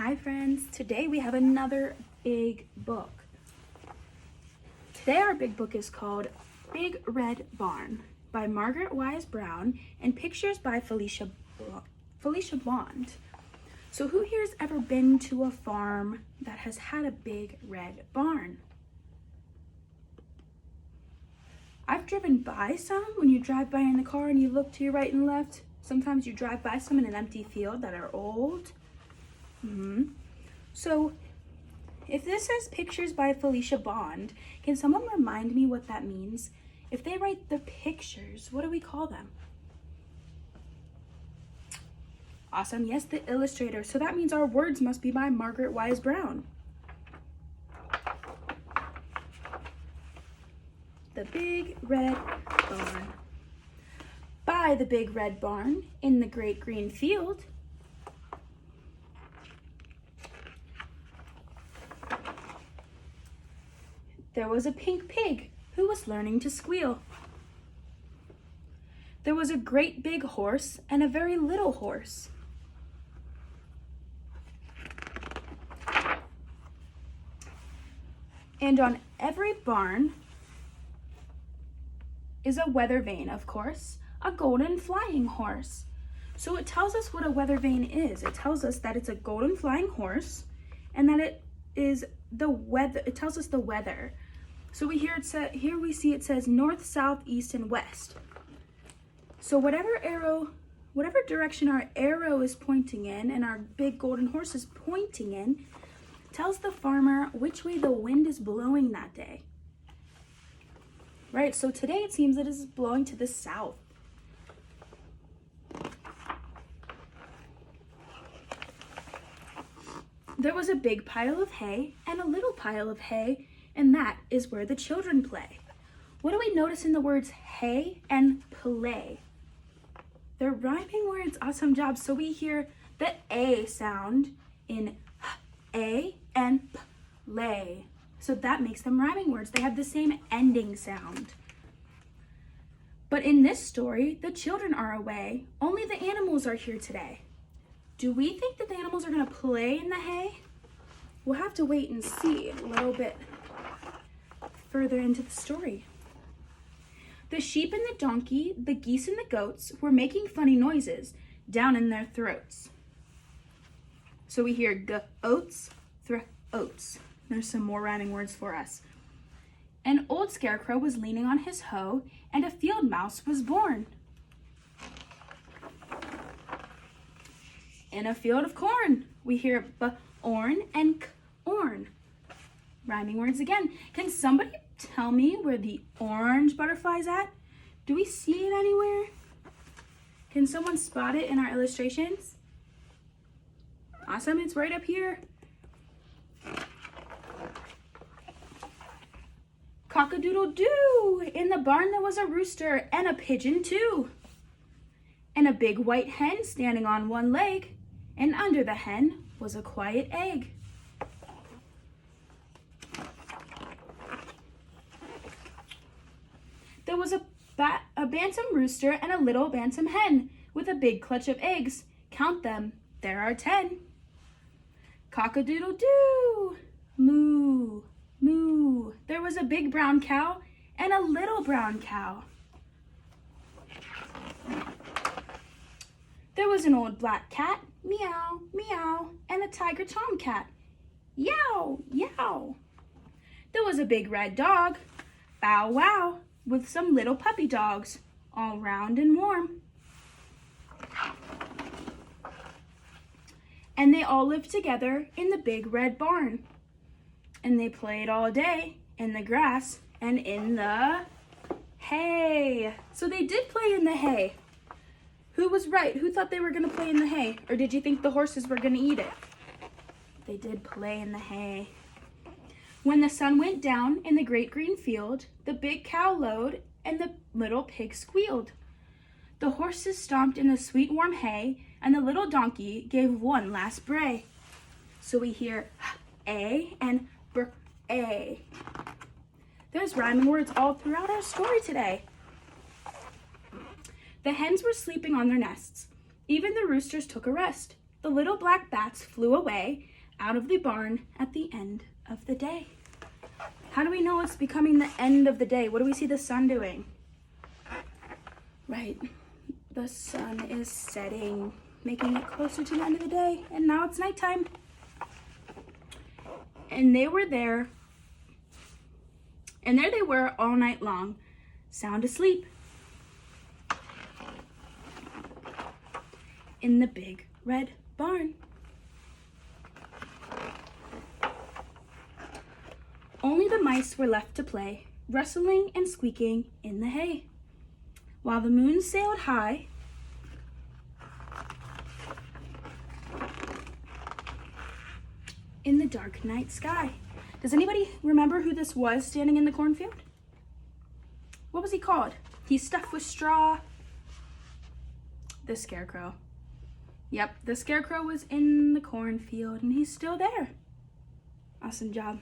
Hi friends, today we have another big book. Today our big book is called Big Red Barn by Margaret Wise Brown and pictures by Felicia Bond. So who here has ever been to a farm that has had a big red barn? I've driven by some. When you drive by in the car and you look to your right and left, sometimes you drive by some in an empty field that are old. So if this says pictures by Felicia Bond, can someone remind me what that means? If they write the pictures, what do we call them? Awesome, yes, the illustrator. So that means our words must be by Margaret Wise Brown. The Big Red Barn. By the big red barn in the great green field, there was a pink pig who was learning to squeal. There was a great big horse and a very little horse. And on every barn is a weather vane, of course, a golden flying horse. So it tells us what a weather vane is. It tells us that it's a golden flying horse and that it is the weather. It tells us the weather. So here we see it says north, south, east, and west. So whatever direction our arrow is pointing in and our big golden horse is pointing in tells the farmer which way the wind is blowing that day. Right, so today it seems that it is blowing to the south. There was a big pile of hay and a little pile of hay, and that is where the children play. What do we notice in the words hay and play? They're rhyming words. Awesome job. So we hear the A sound in A and play. So that makes them rhyming words. They have the same ending sound. But in this story, the children are away. Only the animals are here today. Do we think that the animals are going to play in the hay? We'll have to wait and see a little bit further into the story. The sheep and the donkey, the geese and the goats were making funny noises down in their throats. So we hear goats, throats. There's some more rhyming words for us. An old scarecrow was leaning on his hoe, and a field mouse was born. In a field of corn, we hear b-orn and k-orn. Rhyming words again. Can somebody tell me where the orange butterfly is at? Do we see it anywhere? Can someone spot it in our illustrations? Awesome, it's right up here. Cock-a-doodle-doo! In the barn there was a rooster and a pigeon too. And a big white hen standing on one leg, and under the hen was a quiet egg. There was a bantam rooster and a little bantam hen with a big clutch of eggs. Count them, there are 10. Cock-a-doodle-doo! Moo! Moo! There was a big brown cow and a little brown cow. There was an old black cat, meow, meow, and a tiger tomcat, yow, yow. There was a big red dog, bow wow, with some little puppy dogs, all round and warm. And they all lived together in the big red barn. And they played all day in the grass and in the hay. So they did play in the hay. Who was right? Who thought they were going to play in the hay? Or did you think the horses were going to eat it? They did play in the hay. When the sun went down in the great green field, the big cow lowed and the little pig squealed. The horses stomped in the sweet warm hay, and the little donkey gave one last bray. So we hear A and A. There's rhyming words all throughout our story today. The hens were sleeping on their nests. Even the roosters took a rest. The little black bats flew away out of the barn at the end of the day. How do we know it's becoming the end of the day? What do we see the sun doing? Right, the sun is setting, making it closer to the end of the day, and now it's nighttime. And they were there, and there they were all night long, sound asleep in the big red barn. Only the mice were left to play, rustling and squeaking in the hay, while the moon sailed high in the dark night sky. Does anybody remember who this was standing in the cornfield? What was he called? He's stuffed with straw. The scarecrow. Yep, the scarecrow was in the cornfield and he's still there. Awesome job.